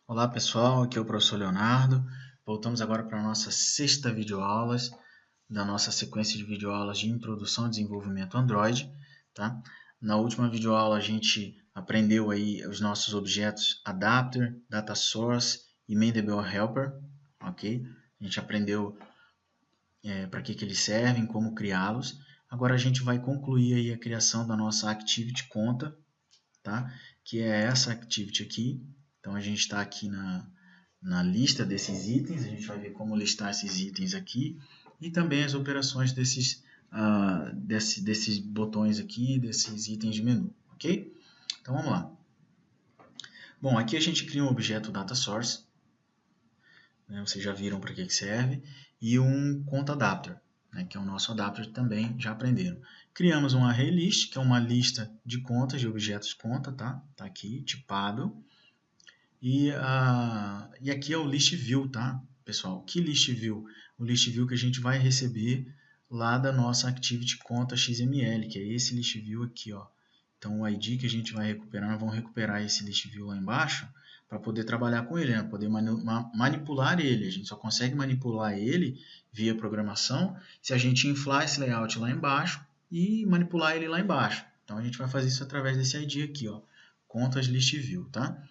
Olá pessoal, aqui é o professor Leonardo. Voltamos agora para a nossa sexta videoaulas da nossa sequência de videoaulas de Introdução ao Desenvolvimento Android. Tá? Na última videoaula a gente aprendeu aí os nossos objetos Adapter, Data Source e MainDBO Helper. Okay? A gente aprendeu para que eles servem, como criá-los. Agora a gente vai concluir aí a criação da nossa Activity Conta, tá? Que é essa Activity aqui. Então a gente está aqui na lista desses itens, a gente vai ver como listar esses itens aqui e também as operações desses botões aqui, desses itens de menu, ok? Então vamos lá. Bom, aqui a gente cria um objeto Data Source, né, vocês já viram para que serve, e um Conta Adapter, né, que é o nosso adapter também, já aprenderam. Criamos um ArrayList, que é uma lista de contas, de objetos conta, tá? Tá aqui, tipado. E aqui é o list view, tá, pessoal? Que list view? O list view que a gente vai receber lá da nossa Activity Conta XML, que é esse list view aqui, ó. Então, o ID que a gente vai recuperar, nós vamos recuperar esse list view lá embaixo para poder trabalhar com ele, né? Poder manipular ele. A gente só consegue manipular ele via programação se a gente inflar esse layout lá embaixo e manipular ele lá embaixo. Então, a gente vai fazer isso através desse ID aqui, ó, contas list view, tá?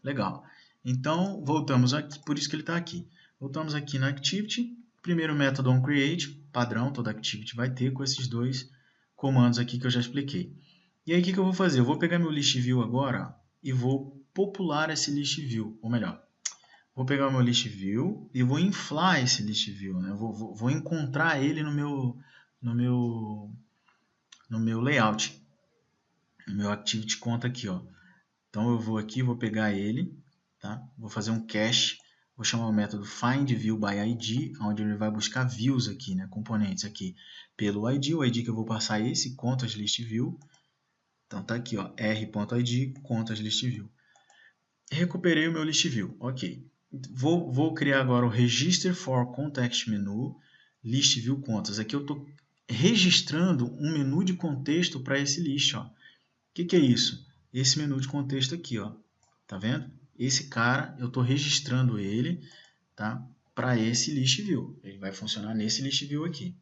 Legal. Então, voltamos aqui, por isso que ele está aqui. Voltamos aqui na Activity. Primeiro método onCreate, padrão, toda Activity vai ter com esses dois comandos aqui que eu já expliquei. E aí, o que eu vou fazer? Eu vou pegar meu list view agora e vou popular esse list view, ou melhor, vou pegar o meu list view e vou inflar esse list view, né? Vou encontrar ele no meu layout, no meu Activity Conta aqui, ó. Então eu vou aqui, vou pegar ele, tá? Vou fazer um cache, vou chamar o método findViewById, onde ele vai buscar views aqui, né? Componentes aqui pelo ID, o ID que eu vou passar é esse, contasListView. Então tá aqui, ó, r.id, contasListView. Recuperei o meu listview, ok. Vou criar agora o register for context menu listview contas. Aqui eu estou registrando um menu de contexto para esse list, ó. O que é isso? Esse menu de contexto aqui, ó. Tá vendo? Esse cara, eu estou registrando ele, tá? Para esse list view. Ele vai funcionar nesse list view aqui.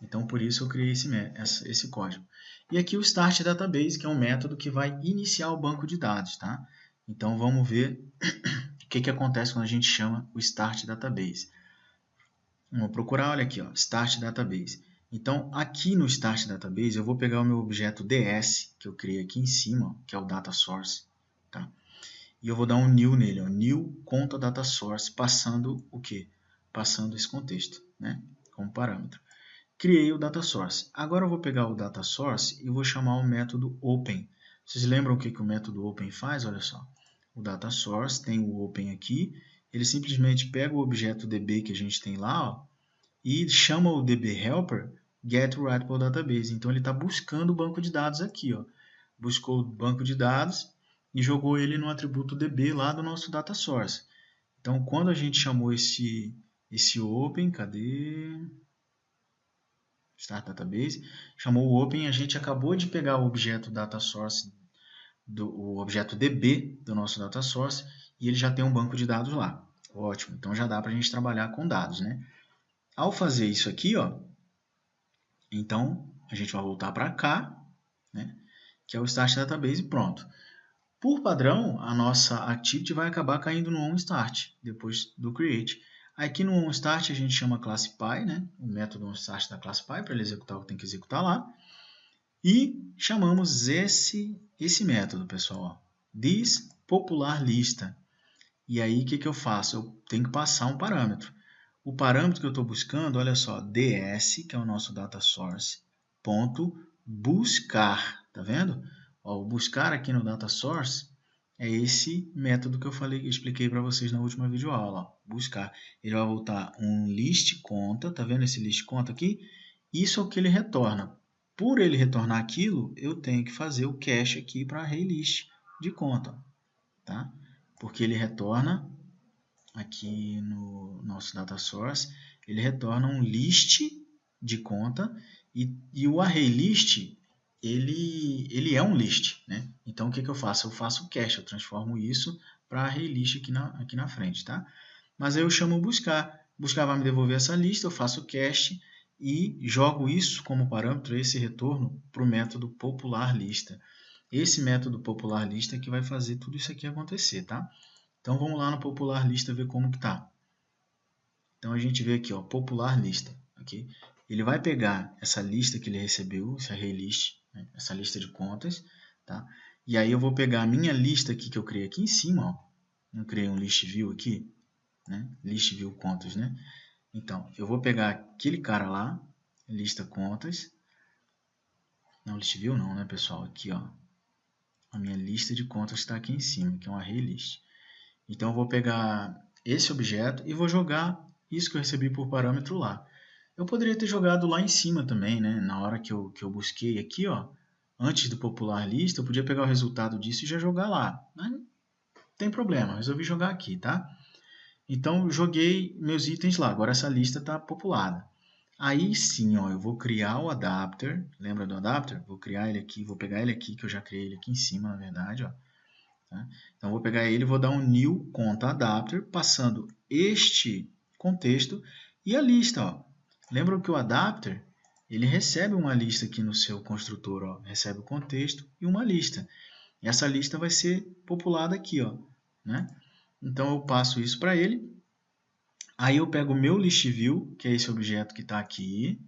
Então, por isso eu criei esse código. E aqui o start database, que é um método que vai iniciar o banco de dados, tá? Então, vamos ver o que acontece quando a gente chama o start database. Vamos procurar, olha aqui, ó, start database. Então, aqui no Start Database, eu vou pegar o meu objeto DS, que eu criei aqui em cima, que é o Data Source, tá? E eu vou dar um new nele, ó, new conta Data Source, passando o quê? Passando esse contexto, né? Como parâmetro. Criei o Data Source. Agora eu vou pegar o Data Source e vou chamar o método Open. Vocês lembram o que o método Open faz? Olha só. O Data Source tem o Open aqui, ele simplesmente pega o objeto DB que a gente tem lá, ó, e chama o DB Helper getWriteForDatabase. Então ele está buscando o banco de dados aqui, ó. Buscou o banco de dados e jogou ele no atributo DB lá do nosso Data Source. Então quando a gente chamou esse Open, cadê? Start Database, chamou o Open, a gente acabou de pegar o objeto Data Source, o objeto DB do nosso Data Source, e ele já tem um banco de dados lá. Ótimo, então já dá para a gente trabalhar com dados, né? Ao fazer isso aqui, ó, então a gente vai voltar para cá, né, que é o Start Database, pronto. Por padrão, a nossa Activity vai acabar caindo no onStart, depois do Create. Aqui no onStart a gente chama ClassPy, né, o método onStart da ClassPy, para ele executar o que tem que executar lá. E chamamos esse método, pessoal, ó, this popular lista. E aí o que eu faço? Eu tenho que passar um parâmetro. O parâmetro que eu estou buscando, olha só, ds, que é o nosso data source, ponto buscar, tá vendo? Ó, o buscar aqui no data source é esse método que eu expliquei para vocês na última videoaula, ó, buscar. Ele vai voltar um list conta, tá vendo esse list conta aqui? Isso é o que ele retorna. Por ele retornar aquilo, eu tenho que fazer o cache aqui para ArrayList de conta, tá? Porque ele retorna aqui no nosso data source, ele retorna um list de conta e o ArrayList ele é um list, né? Então o que eu faço? Eu faço o cache, eu transformo isso para a ArrayList aqui na frente, tá? Mas aí eu chamo o buscar. Buscar vai me devolver essa lista, eu faço o cache e jogo isso como parâmetro, esse retorno, para o método popular lista. Esse método popular lista é que vai fazer tudo isso aqui acontecer, tá? Então vamos lá no popular lista ver como que tá. Então a gente vê aqui, ó, popular lista, ok? Ele vai pegar essa lista que ele recebeu, essa ArrayList, né? Essa lista de contas, tá? E aí eu vou pegar a minha lista aqui que eu criei aqui em cima, ó. Eu criei um list view aqui, né? List view contas, né? Então, eu vou pegar aquele cara lá, lista contas. Não, list view não, né, pessoal? Aqui, ó. A minha lista de contas está aqui em cima, que é um ArrayList. Então, eu vou pegar esse objeto e vou jogar isso que eu recebi por parâmetro lá. Eu poderia ter jogado lá em cima também, né? Na hora que eu busquei aqui, ó, antes do popular lista, eu podia pegar o resultado disso e já jogar lá. Mas não tem problema, resolvi jogar aqui, tá? Então, eu joguei meus itens lá. Agora essa lista está populada. Aí sim, ó, eu vou criar o adapter. Lembra do adapter? Vou criar ele aqui, vou pegar ele aqui, que eu já criei ele aqui em cima, na verdade, ó. Tá? Então, vou pegar ele e vou dar um new conta adapter, passando este contexto e a lista, ó. Lembra que o adapter, ele recebe uma lista aqui no seu construtor, ó. Recebe o contexto e uma lista. E essa lista vai ser populada aqui, ó, né? Então, eu passo isso para ele. Aí eu pego o meu list view, que é esse objeto que está aqui,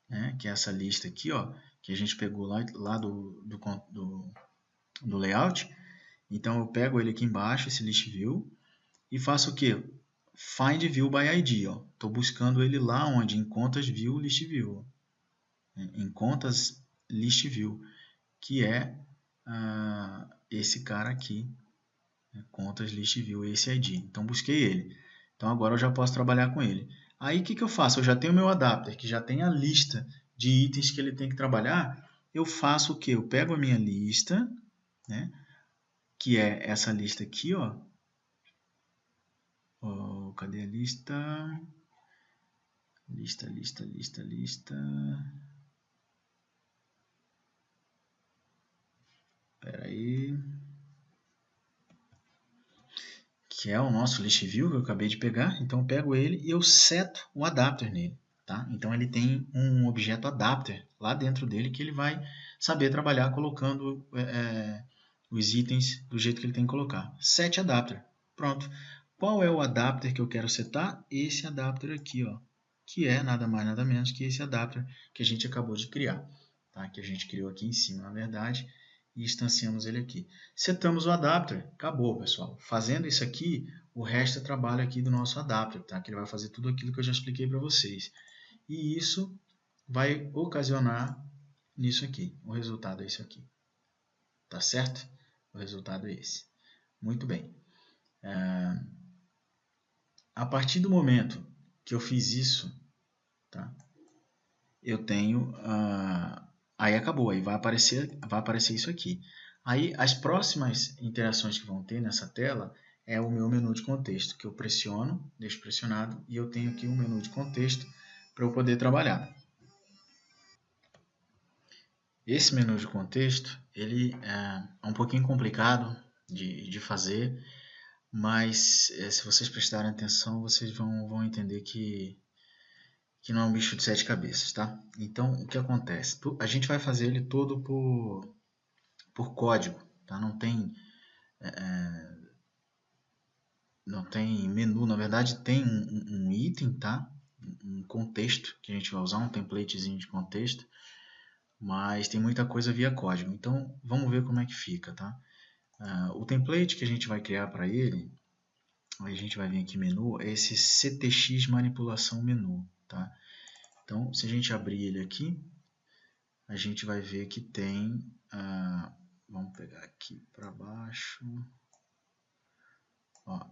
né, que é essa lista aqui, ó, que a gente pegou lá do layout. Então eu pego ele aqui embaixo, esse list view, e faço o quê? Find view by ID. Estou buscando ele lá onde? Em contas view list view. Em contas list view, que é esse cara aqui, né, contas list view, esse ID. Então busquei ele. Então agora eu já posso trabalhar com ele. Aí o que eu faço? Eu já tenho o meu adapter, que já tem a lista de itens que ele tem que trabalhar. Eu faço o quê? Eu pego a minha lista, né, que é essa lista aqui, ó. Cadê a lista? Lista. Espera aí. Que é o nosso list view que eu acabei de pegar. Então eu pego ele e eu seto o adapter nele. Tá? Então ele tem um objeto adapter lá dentro dele que ele vai saber trabalhar colocando os itens do jeito que ele tem que colocar. Set adapter. Pronto. Qual é o adapter que eu quero setar? Esse adapter aqui, ó, que é nada mais nada menos que esse adapter que a gente acabou de criar. Tá? Que a gente criou aqui em cima, na verdade, e instanciamos ele aqui. Setamos o adapter, acabou, pessoal. Fazendo isso aqui, o resto é trabalho aqui do nosso adapter, tá? Que ele vai fazer tudo aquilo que eu já expliquei para vocês. E isso vai ocasionar nisso aqui. O resultado é esse aqui. Tá certo? O resultado é esse. Muito bem. A partir do momento que eu fiz isso, tá? Eu tenho... aí acabou, aí vai aparecer isso aqui. Aí as próximas interações que vão ter nessa tela é o meu menu de contexto, que eu pressiono, deixo pressionado, e eu tenho aqui um menu de contexto para eu poder trabalhar. Esse menu de contexto, ele é um pouquinho complicado de fazer, mas se vocês prestarem atenção, vocês vão entender que não é um bicho de sete cabeças, tá? Então, o que acontece? A gente vai fazer ele todo por código, tá? Não tem menu, na verdade tem um item, tá? Um contexto que a gente vai usar, um templatezinho de contexto, mas tem muita coisa via código. Então, vamos ver como é que fica, tá? O template que a gente vai criar para ele, a gente vai vir aqui menu, é esse CTX manipulação menu, tá? Então, se a gente abrir ele aqui, a gente vai ver que tem, vamos pegar aqui para baixo, ó,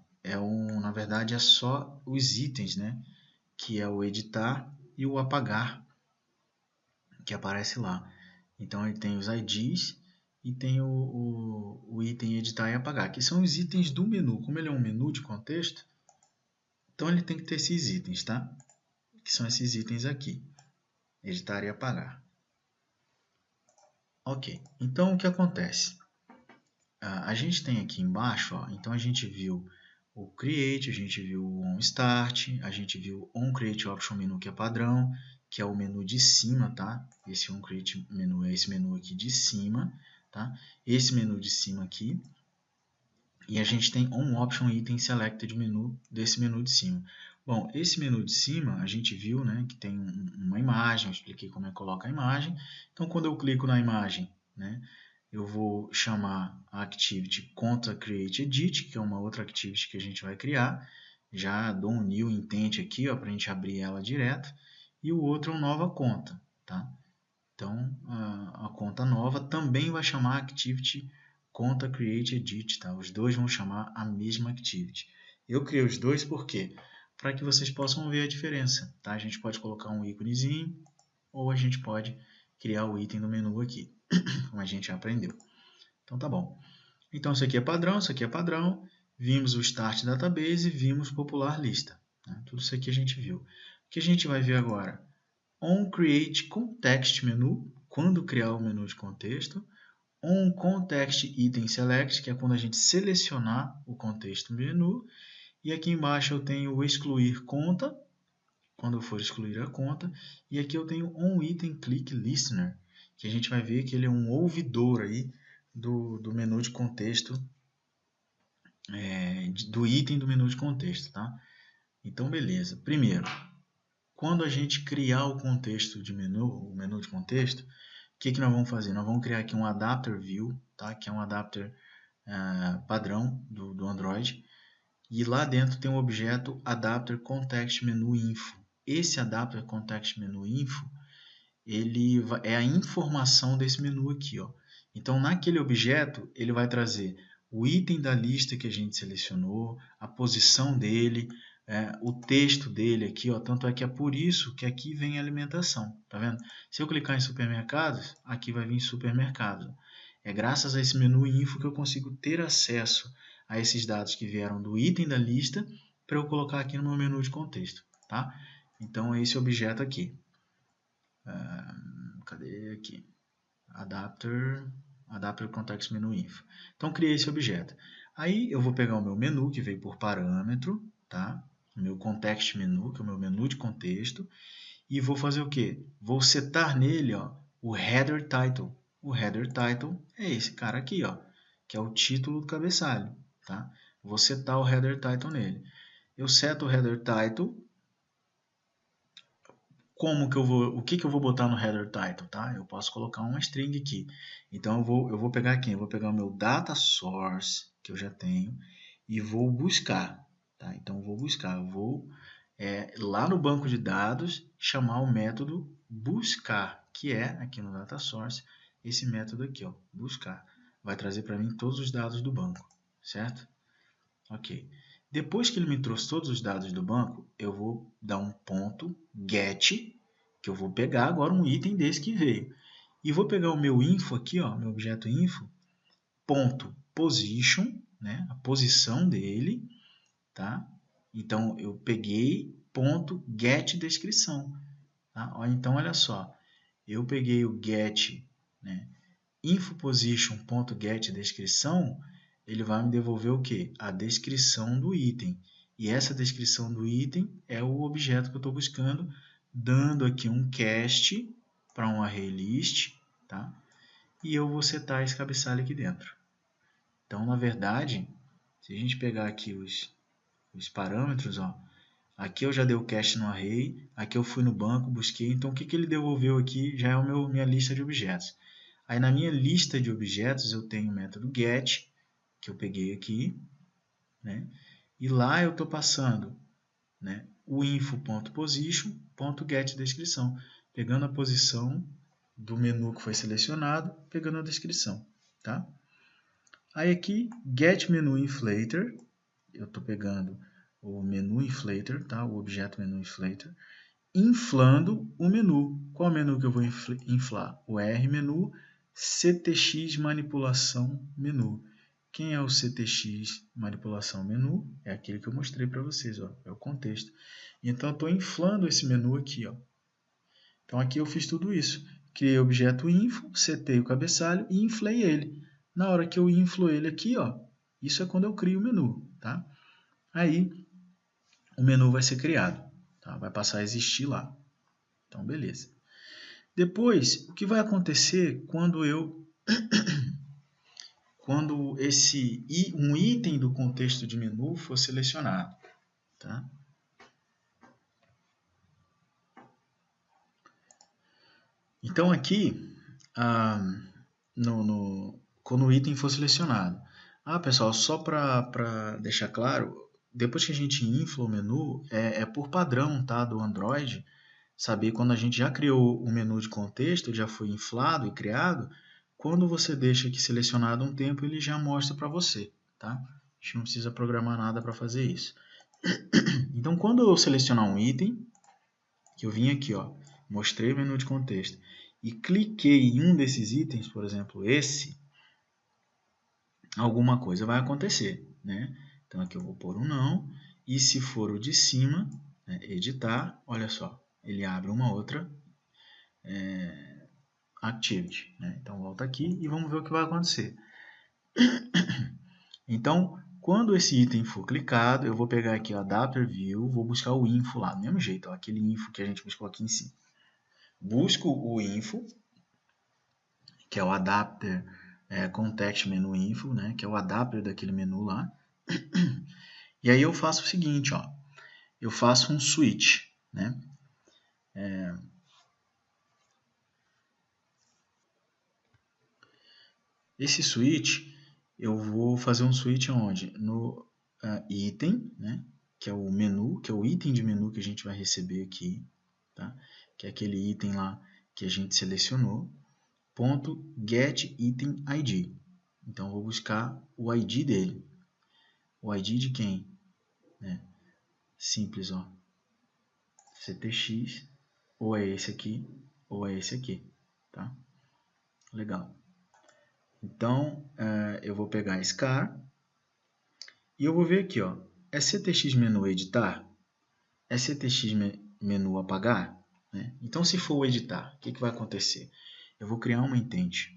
na verdade é só os itens, né? Que é o editar e o apagar, que aparece lá. Então ele tem os IDs e tem o item editar e apagar, que são os itens do menu. Como ele é um menu de contexto, então ele tem que ter esses itens, tá? Que são esses itens aqui, editar e apagar. Ok, então o que acontece? a gente tem aqui embaixo, ó, então a gente viu o Create, a gente viu o OnStart, a gente viu o OnCreate Option Menu, que é padrão, que é o menu de cima, tá? Esse OnCreate menu é esse menu aqui de cima, tá? Esse menu de cima aqui. E a gente tem OnOption Item Selected menu desse menu de cima. Bom, esse menu de cima, a gente viu, né, que tem uma imagem, eu expliquei como é que coloca a imagem. Então, quando eu clico na imagem, né, eu vou chamar a Activity Conta Create Edit, que é uma outra Activity que a gente vai criar. Já dou um New Intent aqui, para a gente abrir ela direto. E o outro é uma nova conta, tá? Então, a conta nova também vai chamar Activity Conta Create Edit, tá? Os dois vão chamar a mesma Activity. Eu criei os dois por quê? Para que vocês possam ver a diferença, tá? A gente pode colocar um íconezinho ou a gente pode criar o item do menu aqui, como a gente já aprendeu. Então, tá bom. Então, isso aqui é padrão, isso aqui é padrão. Vimos o Start Database, vimos Popular Lista. Né? Tudo isso aqui a gente viu. O que a gente vai ver agora? OnCreate Context Menu, quando criar o menu de contexto. OnContext Item Select, que é quando a gente selecionar o contexto do menu. E aqui embaixo eu tenho o Excluir Conta, quando eu for excluir a conta. E aqui eu tenho OnItem Click Listener, que a gente vai ver que ele é um ouvidor aí do menu de contexto, do item do menu de contexto, tá? Então, beleza. Primeiro, quando a gente criar o contexto de menu, o menu de contexto, o que nós vamos fazer? Nós vamos criar aqui um adapter view, tá? Que é um adapter padrão do Android. E lá dentro tem um objeto adapter context menu info. Esse adapter context menu info, ele é a informação desse menu aqui, ó. Então, naquele objeto, ele vai trazer o item da lista que a gente selecionou, a posição dele, o texto dele aqui, ó. Tanto é que é por isso que aqui vem a alimentação, tá vendo? Se eu clicar em supermercados, aqui vai vir supermercados. É graças a esse menu info que eu consigo ter acesso a esses dados que vieram do item da lista para eu colocar aqui no meu menu de contexto, tá? Então, é esse objeto aqui. Cadê aqui? Adapter Context Menu Info. Então, criei esse objeto. Aí, eu vou pegar o meu menu, que veio por parâmetro, tá? O meu Context Menu, que é o meu menu de contexto, e vou fazer o quê? Vou setar nele, ó, o Header Title. O Header Title é esse cara aqui, ó, que é o título do cabeçalho, tá? Vou setar o Header Title nele. Eu seto o Header Title. Como que eu vou, o que eu vou botar no header title, tá? Eu posso colocar uma string aqui. Então eu vou pegar aqui, eu vou pegar o meu data source que eu já tenho e vou buscar, tá? Então eu vou buscar, eu vou lá no banco de dados chamar o método buscar, que é aqui no data source esse método aqui, ó, buscar. Vai trazer para mim todos os dados do banco, certo? Ok. Depois que ele me trouxe todos os dados do banco, eu vou dar um ponto get, que eu vou pegar agora um item desse que veio. E vou pegar o meu info aqui, ó, meu objeto info, ponto position, né, a posição dele, tá? Então, eu peguei ponto get descrição. Tá? Então, olha só, eu peguei o get, né, infoposition.get descrição, ele vai me devolver o quê? A descrição do item. E essa descrição do item é o objeto que eu estou buscando, dando aqui um cast para um array list, tá? E eu vou setar esse cabeçalho aqui dentro. Então, na verdade, se a gente pegar aqui os parâmetros, ó, aqui eu já dei o cast no array, aqui eu fui no banco, busquei, então o que ele devolveu aqui já é minha lista de objetos. Aí na minha lista de objetos eu tenho o método get, que eu peguei aqui, né? E lá eu estou passando, né, o info.position.getDescrição, pegando a posição do menu que foi selecionado, pegando a descrição, tá? Aí aqui, getMenuInflator, eu estou pegando o menu inflator, tá? O objeto menu inflator, inflando o menu. Qual menu que eu vou inflar? O RMenu CTX manipulação menu. Quem é o CTX manipulação menu? É aquele que eu mostrei para vocês, ó, é o contexto. Então eu estou inflando esse menu aqui, ó. Então aqui eu fiz tudo isso. Criei o objeto info, setei o cabeçalho e inflei ele. Na hora que eu inflo ele aqui, ó, isso é quando eu crio o menu, tá? Aí o menu vai ser criado, tá? Vai passar a existir lá. Então, beleza. Depois, o que vai acontecer quando um item do contexto de menu for selecionado, tá? Então aqui, quando o item for selecionado, pessoal, só para deixar claro, depois que a gente infla o menu, é por padrão, tá, do Android, saber quando a gente já criou o menu de contexto, ele já foi inflado e criado, quando você deixa aqui selecionado um tempo, ele já mostra para você, tá? A gente não precisa programar nada para fazer isso. Então, quando eu selecionar um item, que eu vim aqui, ó, mostrei o menu de contexto, e cliquei em um desses itens, por exemplo, esse, alguma coisa vai acontecer, né? Então, aqui eu vou pôr um não, e se for o de cima, né, editar, olha só, ele abre uma outra activity, né? Então, volta aqui e vamos ver o que vai acontecer. Então, quando esse item for clicado, eu vou pegar aqui o Adapter View, vou buscar o info lá, do mesmo jeito, ó, aquele info que a gente buscou aqui em cima. Busco o info, que é o Adapter Context Menu Info, né, que é o adapter daquele menu lá. E aí eu faço o seguinte, ó, eu faço um switch, né? Esse switch, eu vou fazer um switch onde? No item, né? Que é o menu, que é o item de menu que a gente vai receber aqui, tá? Que é aquele item lá que a gente selecionou, ponto get item ID. Então, eu vou buscar o ID dele. O ID de quem? Né? Simples, ó. CTX, ou é esse aqui, ou é esse aqui, tá? Legal. Então, eu vou pegar esse cara e eu vou ver aqui, ó. É CTX menu editar? É CTX menu apagar? Né? Então, se for o editar, o que vai acontecer? Eu vou criar uma intent.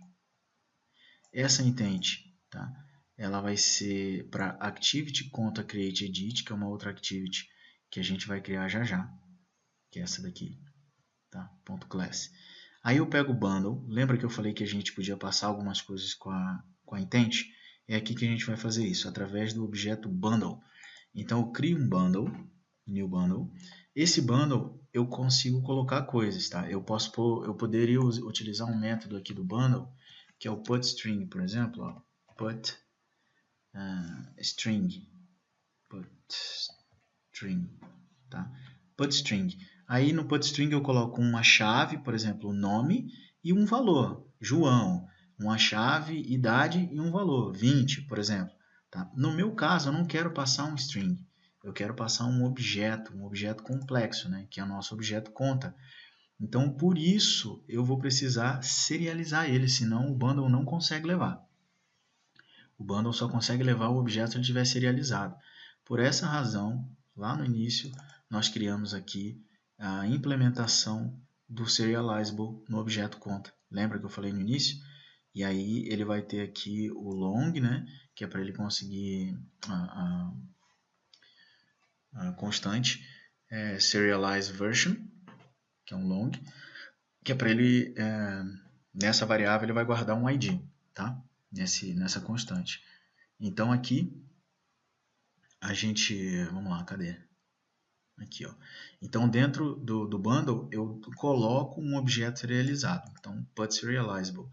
Essa intent, tá? Ela vai ser para activity conta create edit, que é uma outra activity que a gente vai criar já já, que é essa daqui, tá? Ponto .class. Aí eu pego o bundle, lembra que eu falei que a gente podia passar algumas coisas com a intent? É aqui que a gente vai fazer isso, através do objeto bundle. Então eu crio um bundle, new bundle. Esse bundle eu consigo colocar coisas, tá? Eu poderia utilizar um método aqui do bundle, que é o putString, por exemplo, ó. PutString, tá? PutString. Aí no putString eu coloco uma chave, por exemplo, o nome e um valor, João. Uma chave, idade e um valor, 20, por exemplo. Tá? No meu caso, eu não quero passar um string. Eu quero passar um objeto complexo, né? Que é o nosso objeto conta. Então, por isso, eu vou precisar serializar ele, senão o bundle não consegue levar. O bundle só consegue levar o objeto se ele estiver serializado. Por essa razão, lá no início, nós criamos aqui a implementação do serializable no objeto conta. Lembra que eu falei no início? E aí ele vai ter aqui o long, né, que é para ele conseguir a constante serialize version, que é um long, que é para ele, nessa variável, ele vai guardar um ID, tá? Nessa constante. Então aqui a gente, vamos lá, cadê? Aqui, ó. Então dentro do bundle eu coloco um objeto serializado, então put serializable.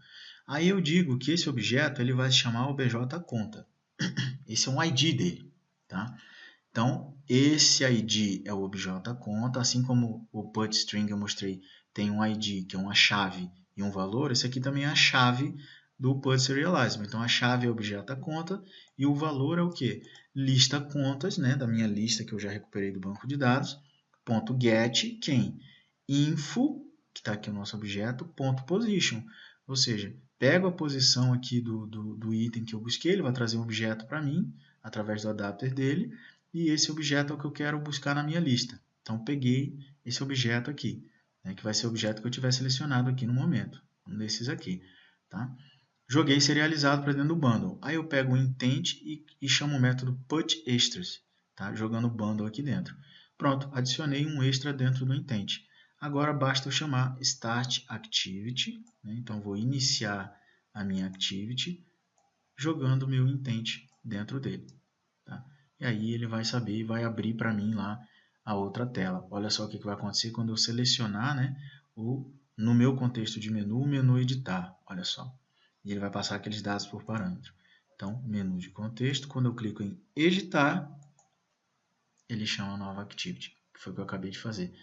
Aí eu digo que esse objeto ele vai se chamar obj-conta. Esse é um ID dele, tá? Então esse ID é o obj-conta, assim como o putString eu mostrei tem um ID que é uma chave e um valor, esse aqui também é a chave do putSerializable. Então a chave é objeto-conta e o valor é o que? Lista contas, né, da minha lista que eu já recuperei do banco de dados, ponto .get, quem? Info, que está aqui o nosso objeto, ponto .position. Ou seja, pego a posição aqui do item que eu busquei, ele vai trazer um objeto para mim, através do adapter dele, e esse objeto é o que eu quero buscar na minha lista. Então peguei esse objeto aqui, né, que vai ser o objeto que eu tiver selecionado aqui no momento, um desses aqui. Tá? Joguei serializado para dentro do bundle. Aí eu pego o intent e chamo o método putExtras, tá? Jogando o bundle aqui dentro. Pronto, adicionei um extra dentro do intent. Agora basta eu chamar startActivity, né? Então vou iniciar a minha activity jogando o meu intent dentro dele. Tá? E aí ele vai saber e vai abrir para mim lá a outra tela. Olha só o que vai acontecer quando eu selecionar, né, no meu contexto de menu, o menu editar. Olha só. E ele vai passar aqueles dados por parâmetro. Então, menu de contexto, quando eu clico em editar, ele chama nova activity, que foi o que eu acabei de fazer.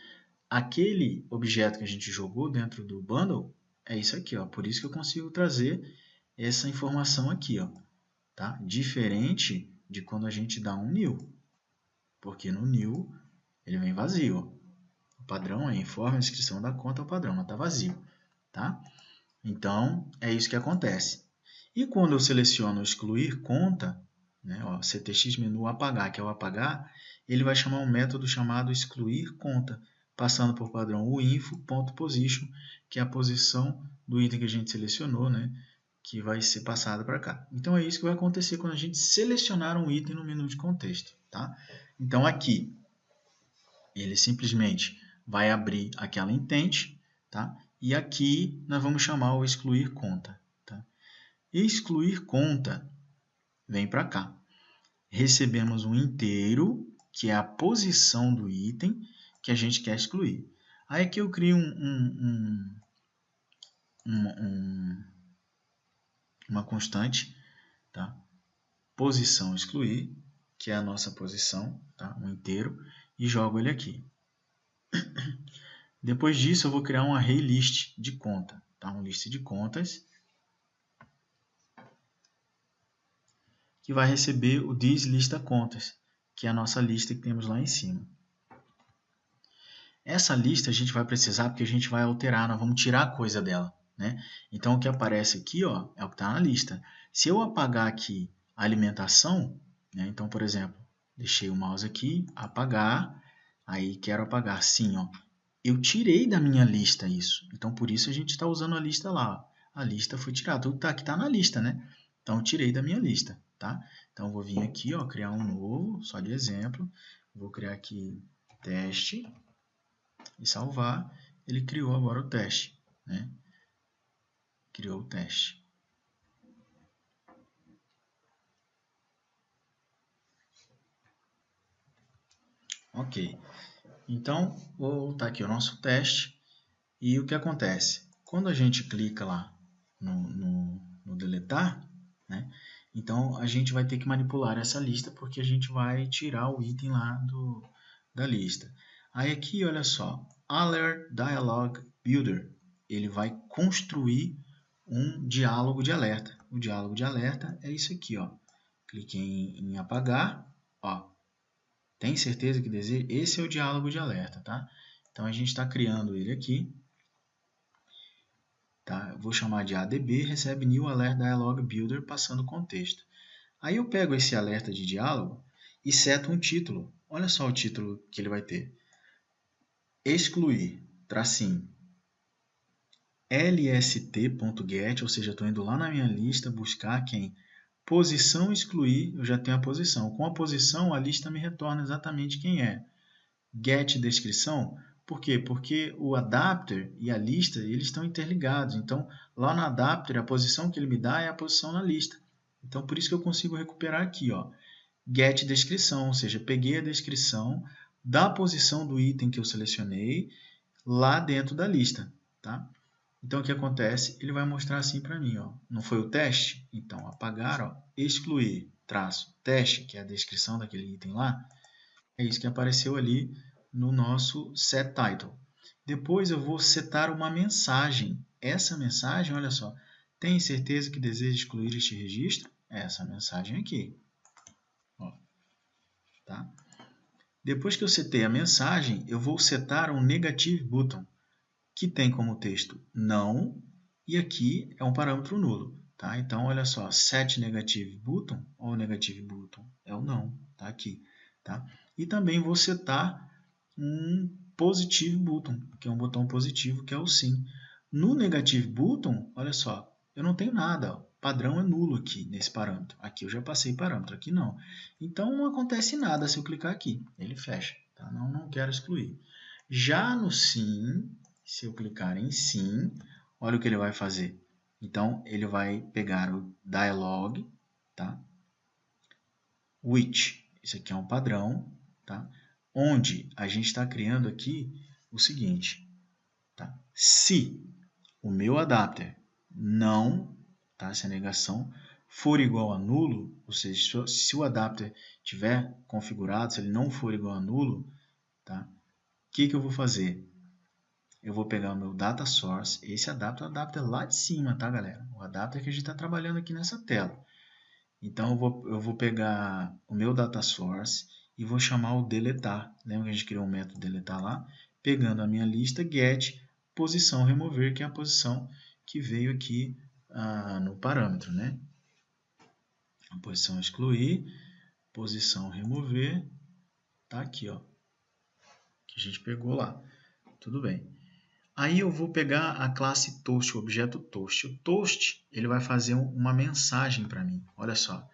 Aquele objeto que a gente jogou dentro do bundle é isso aqui, ó. Por isso que eu consigo trazer essa informação aqui, ó. Tá? Diferente de quando a gente dá um new, porque no new ele vem vazio. O padrão é informe a descrição da conta, o padrão não está vazio. Tá? Então, é isso que acontece. E quando eu seleciono excluir conta, né, ó, ctx menu apagar, que é o apagar, ele vai chamar um método chamado excluir conta, passando por padrão o info.position, que é a posição do item que a gente selecionou, né, que vai ser passado para cá. Então é isso que vai acontecer quando a gente selecionar um item no menu de contexto. Tá? Então aqui, ele simplesmente vai abrir aquela intent, tá? E aqui nós vamos chamar o excluir conta. Tá? Excluir conta vem para cá. Recebemos um inteiro, que é a posição do item que a gente quer excluir. Aí aqui eu crio uma constante, tá? Posição excluir, que é a nossa posição, tá? Um inteiro, e jogo ele aqui. Depois disso, eu vou criar um array list de conta, tá? Um list de contas, que vai receber o this lista contas, que é a nossa lista que temos lá em cima. Essa lista a gente vai precisar porque a gente vai alterar, nós vamos tirar a coisa dela, né? Então, o que aparece aqui, ó, é o que está na lista. Se eu apagar aqui a alimentação, né? Então, por exemplo, deixei o mouse aqui, apagar, aí quero apagar, sim, ó. Eu tirei da minha lista isso, então por isso a gente está usando a lista lá, ó. A lista foi tirada, tudo que está na lista, né? Então, eu tirei da minha lista, tá? Então, eu vou vir aqui, ó, criar um novo, só de exemplo, vou criar aqui teste, e salvar, ele criou agora o teste, né? Criou o teste. Ok. Então, vou voltar aqui ao nosso teste. E o que acontece? Quando a gente clica lá no deletar, né? Então, a gente vai ter que manipular essa lista, porque a gente vai tirar o item lá da lista. Aí aqui, olha só, Alert Dialog Builder, ele vai construir um diálogo de alerta. O diálogo de alerta é isso aqui, ó. Cliquei em apagar, ó. Tem certeza que deseja? Esse é o diálogo de alerta, tá? Então a gente está criando ele aqui, tá? Eu vou chamar de ADB, recebe New Alert Dialog Builder, passando o contexto. Aí eu pego esse alerta de diálogo e seto um título. Olha só o título que ele vai ter. Excluir, tracinho, lst.get, ou seja, estou indo lá na minha lista buscar quem? Posição excluir, eu já tenho a posição. Com a posição, a lista me retorna exatamente quem é. Get descrição, por quê? Porque o adapter e a lista eles estão interligados. Então, lá no adapter, a posição que ele me dá é a posição na lista. Então, por isso que eu consigo recuperar aqui, ó, get descrição, ou seja, peguei a descrição da posição do item que eu selecionei lá dentro da lista, tá? Então, o que acontece? Ele vai mostrar assim para mim, ó. Não foi o teste? Então, apagar, ó, excluir, traço, teste, que é a descrição daquele item lá, é isso que apareceu ali no nosso set title. Depois eu vou setar uma mensagem. Essa mensagem, olha só, tem certeza que deseja excluir este registro? Essa mensagem aqui. Ó, tá? Depois que eu setei a mensagem, eu vou setar um negative button, que tem como texto não, e aqui é um parâmetro nulo. Tá? Então, olha só, set negative button, ou negative button é o não, tá aqui. Tá? E também vou setar um positive button, que é um botão positivo, que é o sim. No negative button, olha só, eu não tenho nada. Ó. padrão é nulo aqui nesse parâmetro. Aqui eu já passei parâmetro, aqui não. Então não acontece nada se eu clicar aqui. Ele fecha. Tá? Não quero excluir. Já no sim, se eu clicar em sim, olha o que ele vai fazer. Então ele vai pegar o dialog, tá? Which, isso aqui é um padrão, tá? Onde a gente está criando aqui o seguinte, tá? Se o meu adapter não, tá? Se a negação for igual a nulo, ou seja, se o adapter tiver configurado, se ele não for igual a nulo, tá? O que eu vou fazer? Eu vou pegar o meu data source, esse adapter é o adapter lá de cima, tá, galera? O adapter que a gente está trabalhando aqui nessa tela. Então, eu vou pegar o meu data source e vou chamar o deletar. Lembra que a gente criou um método deletar lá? Pegando a minha lista get posição remover, que é a posição que veio aqui no parâmetro, né? A posição excluir, posição remover, tá aqui, ó, que a gente pegou lá. Tudo bem. Aí eu vou pegar a classe toast, o objeto toast. O toast, ele vai fazer uma mensagem para mim. Olha só.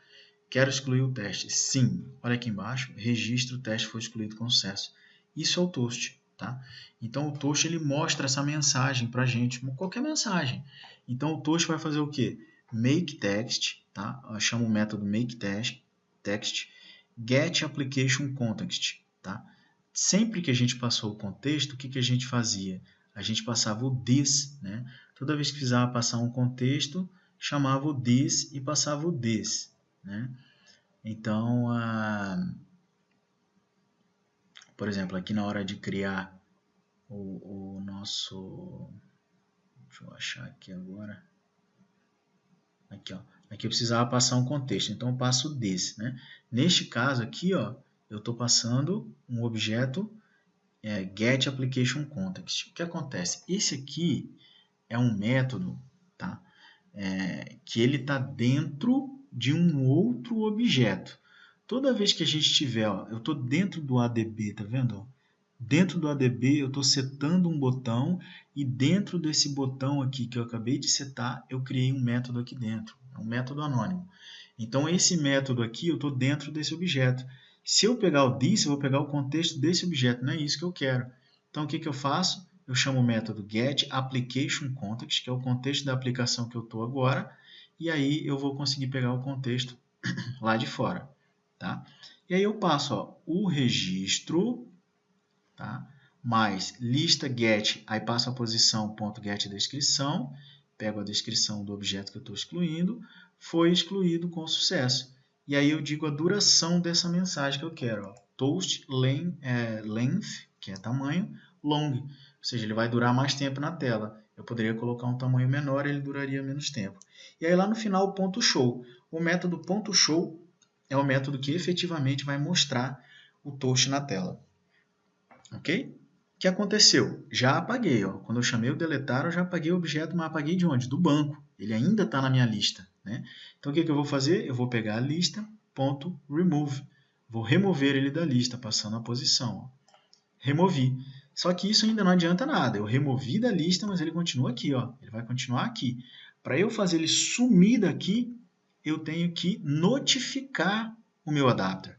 Quero excluir o teste. Sim. Olha aqui embaixo. Registro, o teste foi excluído com sucesso. Isso é o toast, tá? Então, o toast, ele mostra essa mensagem para a gente, qualquer mensagem. Então, o toast vai fazer o quê? Make text, tá? Eu chamo o método make text, get application context, tá? Sempre que a gente passou o contexto, o que a gente fazia? A gente passava o this, né? Toda vez que precisava passar um contexto, chamava o this e passava o this, né? Então, por exemplo, aqui na hora de criar o nosso... Deixa eu achar aqui agora. Aqui, ó. Aqui eu precisava passar um contexto, então eu passo o this, né? Neste caso aqui, ó, eu estou passando um objeto get application context. O que acontece? Esse aqui é um método, tá? Que ele está dentro de um outro objeto. Toda vez que a gente tiver, ó, eu estou dentro do ADB, tá vendo? Dentro do ADB eu estou setando um botão e dentro desse botão aqui que eu acabei de setar, eu criei um método aqui dentro. É um método anônimo. Então esse método aqui eu estou dentro desse objeto. Se eu pegar o this, eu vou pegar o contexto desse objeto, não é isso que eu quero. Então o que eu faço? Eu chamo o método getApplicationContext, que é o contexto da aplicação que eu estou agora, e aí eu vou conseguir pegar o contexto lá de fora. Tá? E aí eu passo o registro, tá? Mais lista get, aí passo a posição .get descrição, pego a descrição do objeto que eu estou excluindo, foi excluído com sucesso. E aí eu digo a duração dessa mensagem que eu quero. Ó. Toast length, que é tamanho, long, ou seja, ele vai durar mais tempo na tela. Eu poderia colocar um tamanho menor, ele duraria menos tempo. E aí lá no final o ponto show. O método ponto show é o método que efetivamente vai mostrar o toast na tela. Ok? O que aconteceu? Já apaguei. Ó. Quando eu chamei o deletar, eu já apaguei o objeto, mas apaguei de onde? Do banco. Ele ainda está na minha lista. Né? Então, o que eu vou fazer? Eu vou pegar a lista, ponto, remove. Vou remover ele da lista, passando a posição. Ó. Removi. Só que isso ainda não adianta nada. Eu removi da lista, mas ele continua aqui. Ó. Ele vai continuar aqui. Para eu fazer ele sumir daqui, eu tenho que notificar o meu adapter.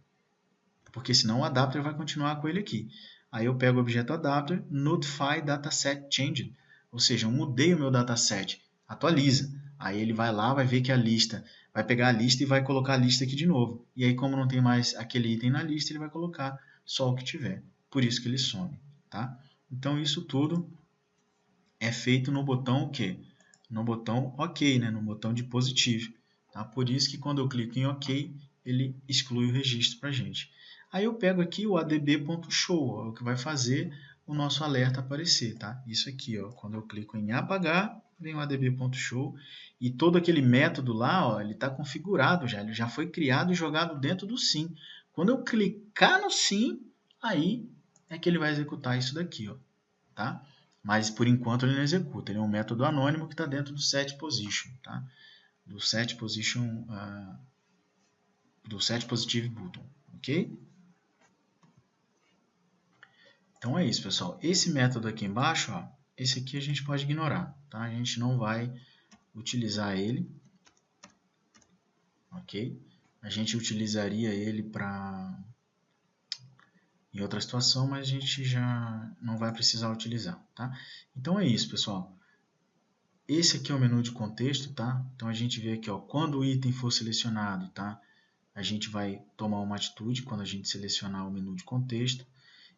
Porque senão o adapter vai continuar com ele aqui. Aí eu pego o objeto adapter, notify dataset changed, ou seja, eu mudei o meu dataset, atualiza. Aí ele vai lá, vai ver que a lista, vai pegar a lista e vai colocar a lista aqui de novo. E aí como não tem mais aquele item na lista, ele vai colocar só o que tiver. Por isso que ele some, tá? Então isso tudo é feito no botão o quê? No botão OK, né? No botão de positivo. Tá? Por isso que quando eu clico em OK, ele exclui o registro para a gente. Aí eu pego aqui o adb.show, é o que vai fazer o nosso alerta aparecer, tá? Isso aqui, ó, quando eu clico em apagar, vem o adb.show e todo aquele método lá, ó, ele está configurado já, ele já foi criado e jogado dentro do sim. Quando eu clicar no sim, aí é que ele vai executar isso daqui, ó, tá? Mas por enquanto ele não executa, ele é um método anônimo que está dentro do setPosition, tá? Do setPosition, do setPositiveButton, ok? Então é isso, pessoal. Esse método aqui embaixo, ó, esse aqui a gente pode ignorar, tá? A gente não vai utilizar ele, ok? A gente utilizaria ele em outra situação, mas a gente já não vai precisar utilizar, tá? Então é isso, pessoal. Esse aqui é o menu de contexto, tá? Então a gente vê aqui, ó, quando o item for selecionado, tá? A gente vai tomar uma atitude quando a gente selecionar o menu de contexto.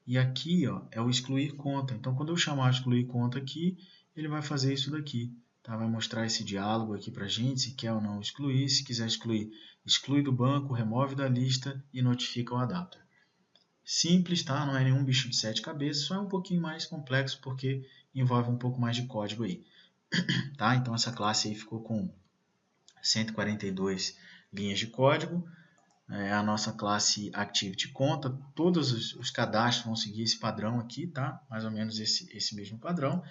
E aqui, ó, é o excluir conta. Então quando eu chamar excluir conta aqui, ele vai fazer isso daqui, tá? Vai mostrar esse diálogo aqui pra gente, se quer ou não excluir. Se quiser excluir, exclui do banco, remove da lista e notifica o adapter. Simples, tá? Não é nenhum bicho de 7 cabeças, só é um pouquinho mais complexo porque envolve um pouco mais de código aí. Tá? Então essa classe aí ficou com 142 linhas de código. É a nossa classe Activity Conta. Todos os cadastros vão seguir esse padrão aqui, tá? Mais ou menos esse mesmo padrão.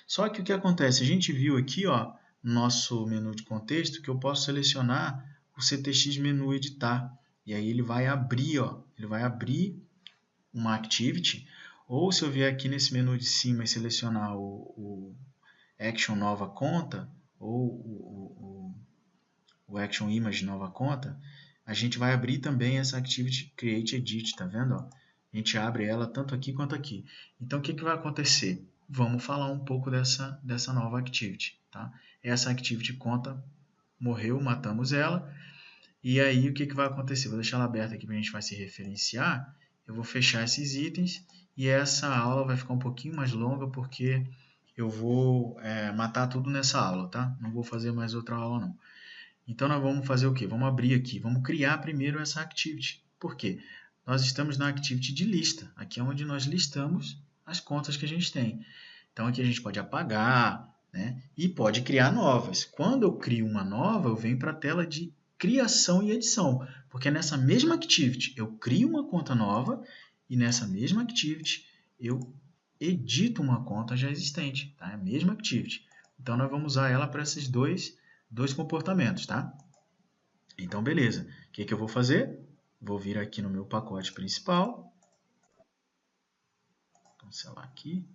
Só que o que acontece? A gente viu aqui, ó, no nosso menu de contexto, que eu posso selecionar o CTX menu editar. E aí ele vai abrir, ó, ele vai abrir uma Activity. Ou se eu vier aqui nesse menu de cima e selecionar o Action Nova Conta, ou o Action Image Nova Conta, a gente vai abrir também essa Activity Create Edit, tá vendo? Ó? A gente abre ela tanto aqui quanto aqui. Então, o que vai acontecer? Vamos falar um pouco dessa nova Activity. Tá? Essa Activity Conta morreu, matamos ela. E aí, o que vai acontecer? Vou deixar ela aberta aqui para a gente vai se referenciar. Eu vou fechar esses itens e essa aula vai ficar um pouquinho mais longa porque eu vou matar tudo nessa aula, tá? Não vou fazer mais outra aula, não. Então, nós vamos fazer o quê? Vamos abrir aqui, vamos criar primeiro essa Activity. Por quê? Nós estamos na Activity de lista. Aqui é onde nós listamos as contas que a gente tem. Então, aqui a gente pode apagar, né? E pode criar novas. Quando eu crio uma nova, eu venho para a tela de criação e edição. Porque nessa mesma Activity, eu crio uma conta nova e nessa mesma Activity, eu edito uma conta já existente. Tá? É a mesma Activity. Então, nós vamos usar ela para esses dois comportamentos, tá? Então, beleza. O que eu vou fazer? Vou vir aqui no meu pacote principal. Cancelar aqui.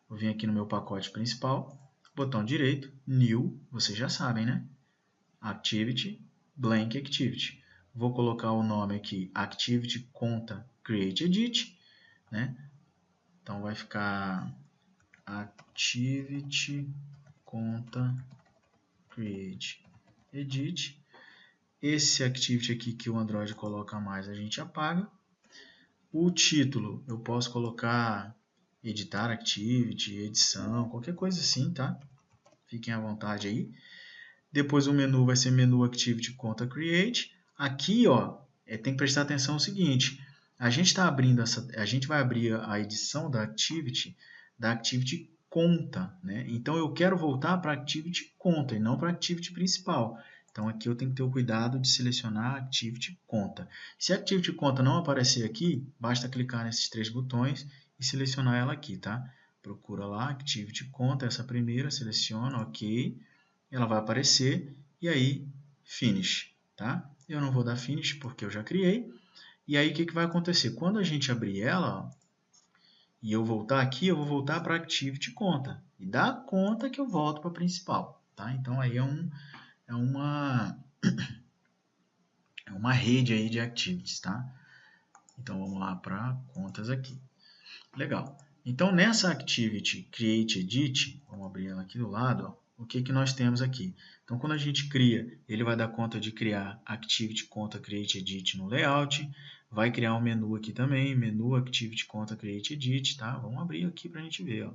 Vou vir aqui no meu pacote principal. Botão direito, New, vocês já sabem, né? Activity, Blank Activity. Vou colocar o nome aqui, Activity Conta Create Edit, né? Então, vai ficar Activity Conta Create Edit. Esse Activity aqui que o Android coloca mais, a gente apaga. O título, eu posso colocar editar Activity, edição, qualquer coisa assim, tá? Fiquem à vontade aí. Depois o menu vai ser menu Activity Conta Create. Aqui, ó, tem que prestar atenção no seguinte. A gente vai abrir a edição da Activity Conta, né? Então eu quero voltar para a Activity Conta e não para a Activity principal. Então aqui eu tenho que ter o cuidado de selecionar a Activity Conta. Se a Activity Conta não aparecer aqui, basta clicar nesses 3 botões e selecionar ela aqui, tá? Procura lá Activity Conta, essa primeira, seleciona, ok. Ela vai aparecer e aí Finish, tá? Eu não vou dar Finish porque eu já criei. E aí o que vai acontecer? Quando a gente abrir ela, ó, e eu voltar aqui, eu vou voltar para Activity Conta. E da conta que eu volto para a principal, tá? Então aí é uma rede aí de activities, tá? Então vamos lá para contas aqui. Legal. Então nessa Activity Create Edit, vamos abrir ela aqui do lado, ó, o que nós temos aqui? Então quando a gente cria, ele vai dar conta de criar Activity Conta Create Edit no layout, vai criar um menu aqui também, menu Activity Conta Create Edit, tá? Vamos abrir aqui para a gente ver, ó.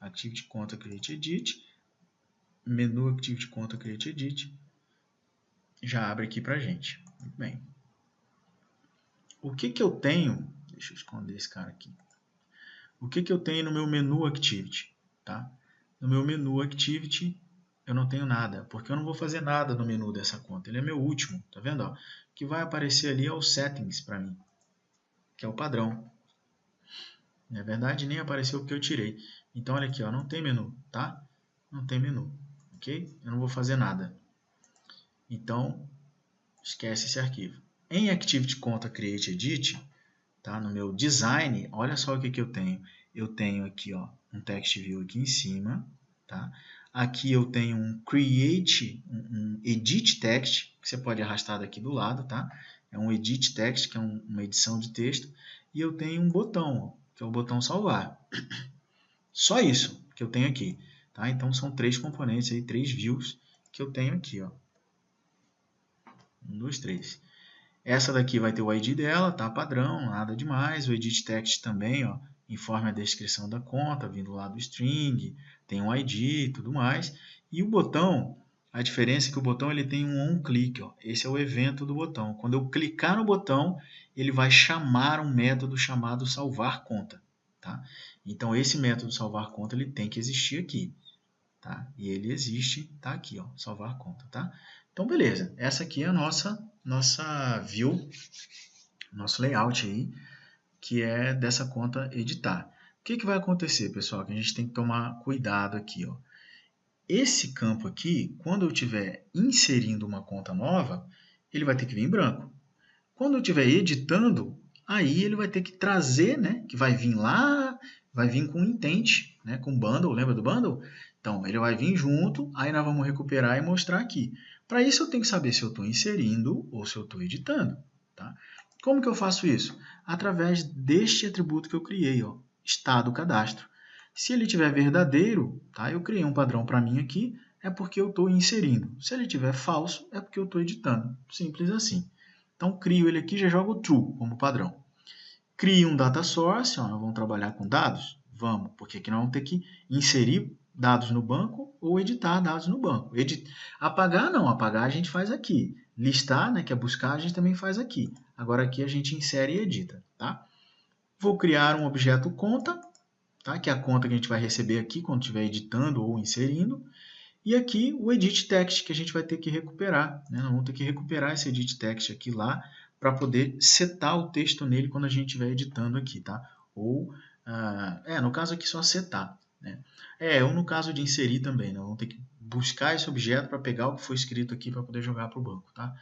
Activity Conta Create Edit, menu Activity Conta Create Edit, já abre aqui para a gente. Muito bem. O que eu tenho, deixa eu esconder esse cara aqui. O que eu tenho no meu menu Activity, tá? No meu menu Activity eu não tenho nada, porque eu não vou fazer nada no menu dessa conta. Ele é meu último, tá vendo? Ó? O que vai aparecer ali é o Settings para mim, que é o padrão. Na verdade, nem apareceu porque eu tirei. Então, olha aqui, ó, não tem menu, tá? Não tem menu, ok? Eu não vou fazer nada. Então, esquece esse arquivo. Em Activity Conta Create Edit, tá? No meu design, olha só o que eu tenho. Eu tenho aqui, ó, um text view aqui em cima, tá? Aqui eu tenho um create, um edit text, que você pode arrastar daqui do lado, tá? É um edit text, que é uma edição de texto. E eu tenho um botão, ó, que é o botão salvar. Só isso que eu tenho aqui, tá? Então são 3 componentes aí, 3 views que eu tenho aqui, ó. 1, 2, 3. Essa daqui vai ter o ID dela, tá? Padrão, nada demais. O edit text também, ó, informa a descrição da conta, vindo lá do string, tem um ID e tudo mais. E o botão, a diferença é que o botão ele tem um onClick, ó. Esse é o evento do botão. Quando eu clicar no botão, ele vai chamar um método chamado salvar conta, tá? Então esse método salvar conta ele tem que existir aqui, tá? E ele existe, tá aqui, ó, salvar conta, tá? Então beleza, essa aqui é a nossa view, nosso layout aí, que é dessa conta editar. O que vai acontecer, pessoal? Que a gente tem que tomar cuidado aqui, ó. Esse campo aqui, quando eu estiver inserindo uma conta nova, ele vai ter que vir em branco. Quando eu estiver editando, aí ele vai ter que trazer, né? Que vai vir lá, vai vir com intent, né? Com bundle, lembra do bundle? Então, ele vai vir junto, aí nós vamos recuperar e mostrar aqui. Para isso, eu tenho que saber se eu estou inserindo ou se eu estou editando, tá? Como que eu faço isso? Através deste atributo que eu criei, ó, estado cadastro. Se ele tiver verdadeiro, tá? Eu criei um padrão para mim aqui, é porque eu estou inserindo. Se ele tiver falso, é porque eu estou editando. Simples assim. Então, crio ele aqui e já jogo true como padrão. Crio um data source, ó, nós vamos trabalhar com dados? Vamos, porque aqui nós vamos ter que inserir dados no banco ou editar dados no banco. Apagar não, apagar a gente faz aqui. Listar, né, que é buscar, a gente também faz aqui. Agora aqui a gente insere e edita, tá? Vou criar um objeto conta, tá? Que é a conta que a gente vai receber aqui quando estiver editando ou inserindo. E aqui o edit text que a gente vai ter que recuperar, né? Nós vamos ter que recuperar esse edit text aqui lá para poder setar o texto nele quando a gente estiver editando aqui, tá? Ou, no caso aqui só setar, né? Ou no caso de inserir também, né? Vamos ter que buscar esse objeto para pegar o que foi escrito aqui para poder jogar para o banco, tá?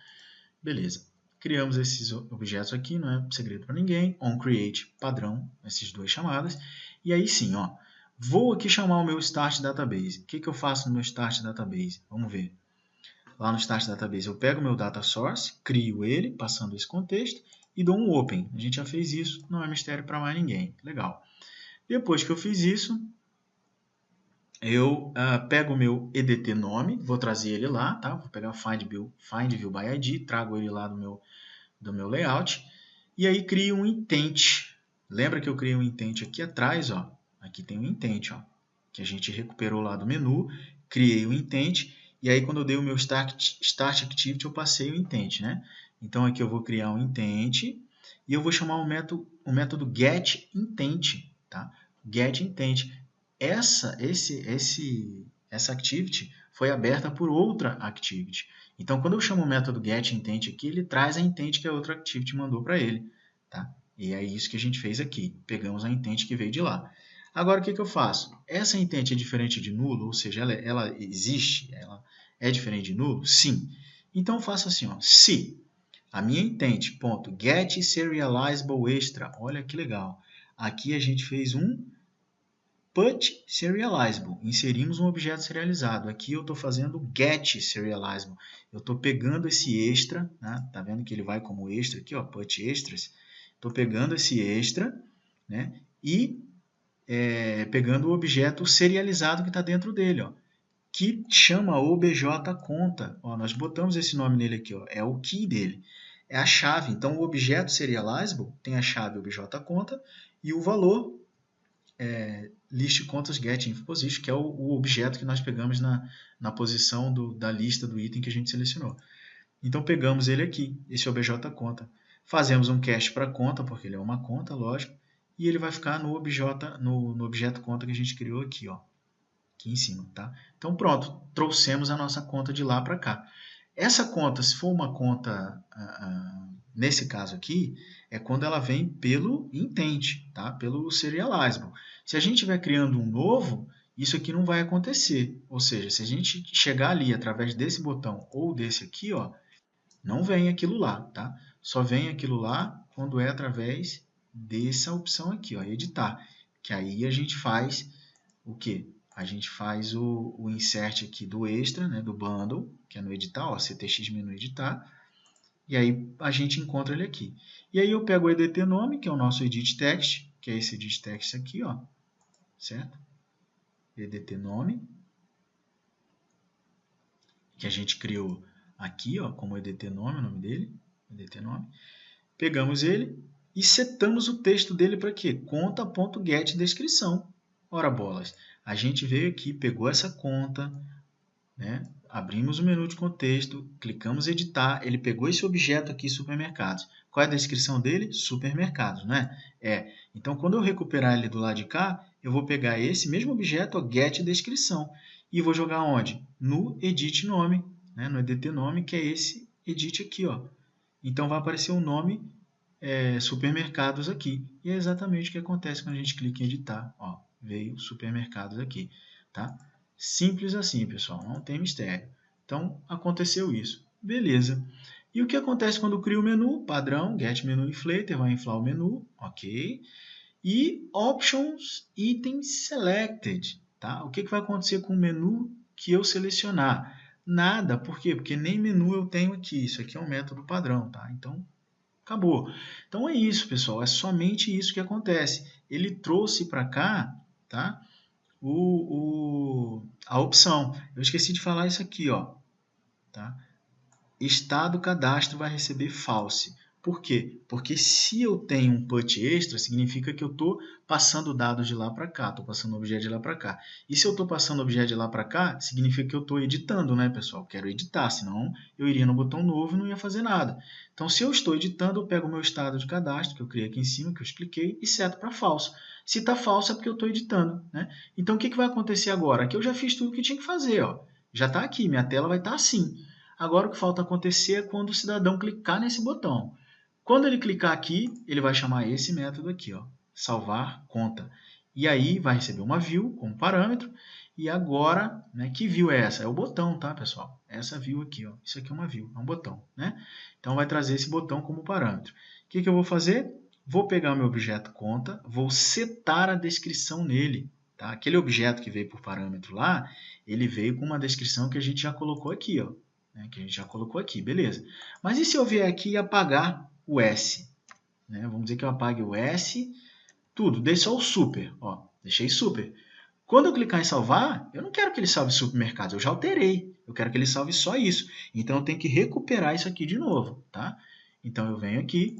Beleza. Criamos esses objetos aqui, não é segredo para ninguém. OnCreate, padrão, essas duas chamadas. E aí sim, ó, vou aqui chamar o meu Start Database. O que eu faço no meu Start Database? Vamos ver. Lá no Start Database eu pego o meu Data Source, crio ele, passando esse contexto, e dou um Open. A gente já fez isso, não é mistério para mais ninguém. Legal. Depois que eu fiz isso, eu pego o meu EDT nome, vou trazer ele lá, tá? Vou pegar o Find View by ID, trago ele lá do meu layout, e aí crio um intent. Lembra que eu criei um intent aqui atrás, ó? Aqui tem um intent, ó, que a gente recuperou lá do menu, criei o intent, e aí quando eu dei o meu Start Activity, eu passei o intent, né? Então aqui eu vou criar um intent, e eu vou chamar o método getIntent, tá? GetIntent. Essa activity foi aberta por outra activity. Então, quando eu chamo o método getIntent aqui, ele traz a intent que a outra activity mandou para ele, tá? E é isso que a gente fez aqui. Pegamos a intent que veio de lá. Agora, o que eu faço? Essa intent é diferente de nulo, ou seja, ela existe, ela é diferente de nulo? Sim. Então, eu faço assim, ó, se a minha intent.getSerializable extra, olha que legal. Aqui a gente fez um put serializable, inserimos um objeto serializado. Aqui eu estou fazendo get serializable. Eu estou pegando esse extra, né? Tá vendo que ele vai como extra aqui, ó, put extras. Estou pegando esse extra, né? E pegando o objeto serializado que está dentro dele, ó, que chama obj_conta. Ó, nós botamos esse nome nele aqui, ó, é o key dele, é a chave. Então o objeto serializable tem a chave obj_conta e o valor list contas get info position, que é o objeto que nós pegamos na posição da lista do item que a gente selecionou. Então pegamos ele aqui, esse obj_conta. Fazemos um cache para conta, porque ele é uma conta, lógico, e ele vai ficar no objeto conta que a gente criou aqui, ó, aqui em cima, tá? Então pronto, trouxemos a nossa conta de lá para cá. Essa conta, se for uma conta, nesse caso aqui, é quando ela vem pelo intent, tá? Pelo serializable. Se a gente estiver criando um novo, isso aqui não vai acontecer. Ou seja, se a gente chegar ali através desse botão ou desse aqui, ó, não vem aquilo lá, tá? Só vem aquilo lá quando é através dessa opção aqui, ó, editar. Que aí a gente faz o quê? a gente faz o insert aqui do extra, né, do bundle, que é no editar, ó, ctx menu editar, e aí a gente encontra ele aqui. E aí eu pego o edt nome, que é o nosso edit text, que é esse edit text aqui, ó, certo? Edt nome, que a gente criou aqui, ó, como edt nome, o nome dele, edt nome. Pegamos ele e setamos o texto dele para quê? Conta.getDescrição. Ora bolas, a gente veio aqui, pegou essa conta, né? Abrimos o menu de contexto, clicamos em editar, ele pegou esse objeto aqui, supermercados. Qual é a descrição dele? Supermercados, né? Então, quando eu recuperar ele do lado de cá, eu vou pegar esse mesmo objeto, ó, getDescrição, e vou jogar onde? No edit nome, né? No edt nome, que é esse edit aqui, ó. Então, vai aparecer o nome supermercados aqui. E é exatamente o que acontece quando a gente clica em editar. Ó, veio supermercados aqui. Tá? Simples assim, pessoal. Não tem mistério. Então, aconteceu isso. Beleza. E o que acontece quando eu crio o menu? Padrão, get menu inflator, vai inflar o menu. Ok. E options, items selected. Tá? O que vai acontecer com o menu que eu selecionar? Nada. Por quê? Porque nem menu eu tenho aqui. Isso aqui é um método padrão. Tá? Então, acabou. Então é isso, pessoal. É somente isso que acontece. Ele trouxe para cá, tá? A opção. Eu esqueci de falar isso aqui, ó. Tá? Estado cadastro vai receber false. Por quê? Porque se eu tenho um put extra, significa que eu estou passando dados de lá para cá, estou passando objeto de lá para cá. E se eu estou passando objeto de lá para cá, significa que eu estou editando, né, pessoal? Quero editar, senão eu iria no botão novo e não ia fazer nada. Então, se eu estou editando, eu pego o meu estado de cadastro, que eu criei aqui em cima, que eu expliquei, e seto para falso. Se está falso, é porque eu estou editando, né? Então, o que vai acontecer agora? Aqui eu já fiz tudo o que tinha que fazer, ó. Já está aqui, minha tela vai estar assim. Agora, o que falta acontecer é quando o cidadão clicar nesse botão. Quando ele clicar aqui, ele vai chamar esse método aqui, ó, salvar conta. E aí vai receber uma view como parâmetro. E agora, né, que view é essa? É o botão, tá, pessoal? Essa view aqui, ó. Isso aqui é uma view, é um botão, né? Então vai trazer esse botão como parâmetro. O que eu vou fazer? Vou pegar o meu objeto conta, vou setar a descrição nele. Tá? Aquele objeto que veio por parâmetro lá, ele veio com uma descrição que a gente já colocou aqui, ó. Que a gente já colocou aqui, beleza. Mas e se eu vier aqui e apagar o S? Né? Vamos dizer que eu apague o S, tudo, deixei só o super, ó, deixei super. Quando eu clicar em salvar, eu não quero que ele salve supermercados, eu já alterei, eu quero que ele salve só isso. Então eu tenho que recuperar isso aqui de novo, tá? Então eu venho aqui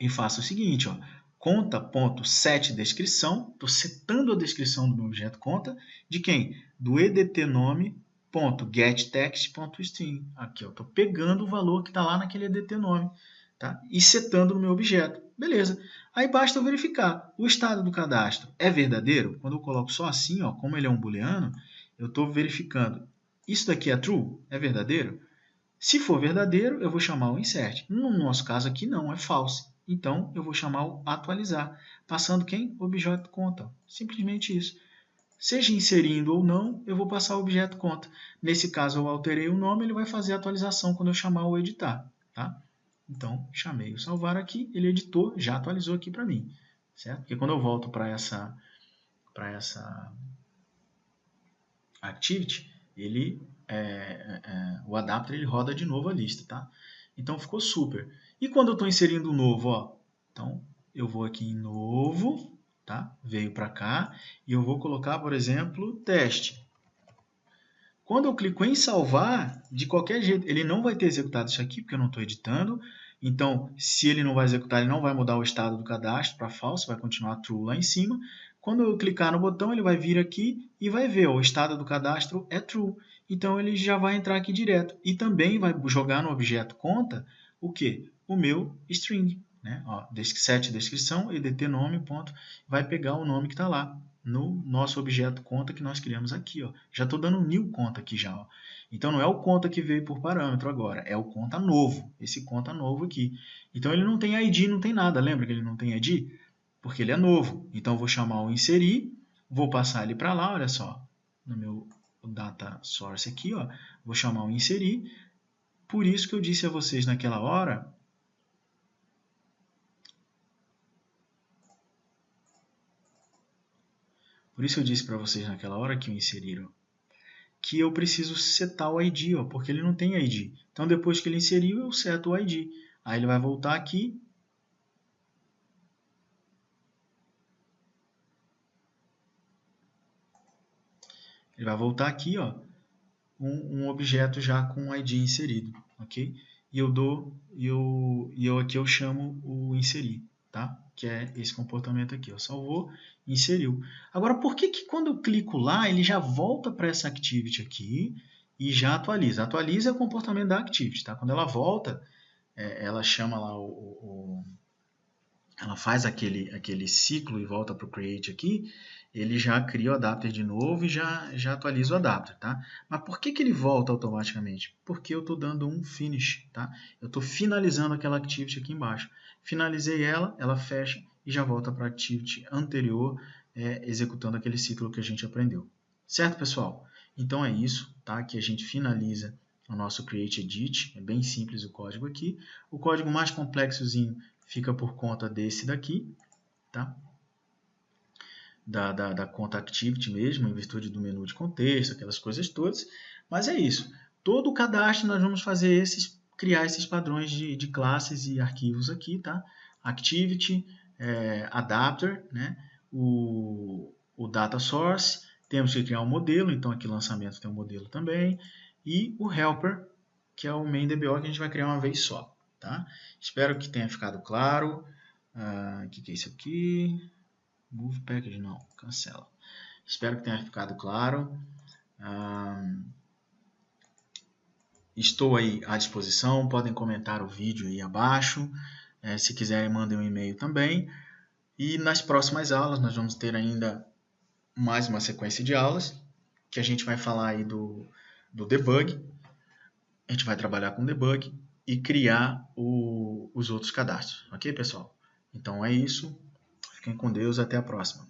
e faço o seguinte, ó, conta.setDescrição, estou setando a descrição do meu objeto conta, de quem? Do edt nome .getText.string. Aqui eu estou pegando o valor que está lá naquele edt nome, tá? E setando no meu objeto. Beleza. Aí basta eu verificar. O estado do cadastro é verdadeiro? Quando eu coloco só assim, ó, como ele é um booleano, eu estou verificando. Isso daqui é true? É verdadeiro? Se for verdadeiro, eu vou chamar o insert. No nosso caso aqui não, é false. Então, eu vou chamar o atualizar. Passando quem? Objeto conta. Simplesmente isso. Seja inserindo ou não, eu vou passar o objeto conta. Nesse caso, eu alterei o nome, ele vai fazer a atualização quando eu chamar o editar. Tá? Então, chamei o salvar aqui, ele editou, já atualizou aqui para mim. Certo? Porque quando eu volto para essa activity, ele, o adapter ele roda de novo a lista. Tá? Então, ficou super. E quando eu estou inserindo um novo, ó, então, eu vou aqui em novo, tá? Veio para cá e eu vou colocar, por exemplo, teste. Quando eu clico em salvar, de qualquer jeito, ele não vai ter executado isso aqui, porque eu não estou editando. Então, se ele não vai executar, ele não vai mudar o estado do cadastro para false, vai continuar true lá em cima. Quando eu clicar no botão, ele vai vir aqui e vai ver, ó, o estado do cadastro é true. Então, ele já vai entrar aqui direto. E também vai jogar no objeto conta o quê? O meu string. Né? Ó, set descrição, edt nome, ponto, vai pegar o nome que está lá no nosso objeto conta que nós criamos aqui. Ó. Já estou dando um new conta aqui já. Ó. Então, não é o conta que veio por parâmetro agora, é o conta novo, esse conta novo aqui. Então, ele não tem ID, não tem nada. Lembra que ele não tem ID? Porque ele é novo. Então, eu vou chamar o inserir, vou passar ele para lá, olha só, no meu data source aqui, ó, vou chamar o inserir. Por isso que eu disse a vocês naquela hora, Por isso eu disse para vocês naquela hora que eu inseriram, que eu preciso setar o ID, ó, porque ele não tem ID. Então, depois que ele inseriu, eu seto o ID. Aí ele vai voltar aqui. Ele vai voltar aqui, ó, um objeto já com o ID inserido, ok? E eu aqui eu chamo o inserir, tá? Que é esse comportamento aqui, ó, salvou, inseriu. Agora, por que quando eu clico lá, ele já volta para essa activity aqui e já atualiza? Atualiza é o comportamento da activity, tá? Quando ela volta, ela chama lá ela faz aquele ciclo e volta para o create aqui, ele já cria o adapter de novo e já atualiza o adapter, tá? Mas por que ele volta automaticamente? Porque eu estou dando um finish, tá? Eu estou finalizando aquela activity aqui embaixo. Finalizei ela fecha e já volta para a activity anterior, executando aquele ciclo que a gente aprendeu. Certo, pessoal? Então é isso, tá? Que a gente finaliza o nosso create edit, é bem simples o código aqui. O código mais complexozinho fica por conta desse daqui, tá? Da conta activity mesmo, em virtude do menu de contexto, aquelas coisas todas. Mas é isso. Todo o cadastro nós vamos fazer criar esses padrões de classes e arquivos aqui, tá? Activity, adapter, né? O data source, temos que criar um modelo, então aqui lançamento tem um modelo também, e o helper, que é o main DBO que a gente vai criar uma vez só. Tá? Espero que tenha ficado claro. O que é isso aqui? Move package, não, cancela. Espero que tenha ficado claro. Estou aí à disposição, podem comentar o vídeo aí abaixo. Se quiserem, mandem um e-mail também. E nas próximas aulas, nós vamos ter ainda mais uma sequência de aulas, que a gente vai falar aí do debug. A gente vai trabalhar com debug e criar os outros cadastros. Ok, pessoal? Então é isso. Fiquem com Deus. Até a próxima.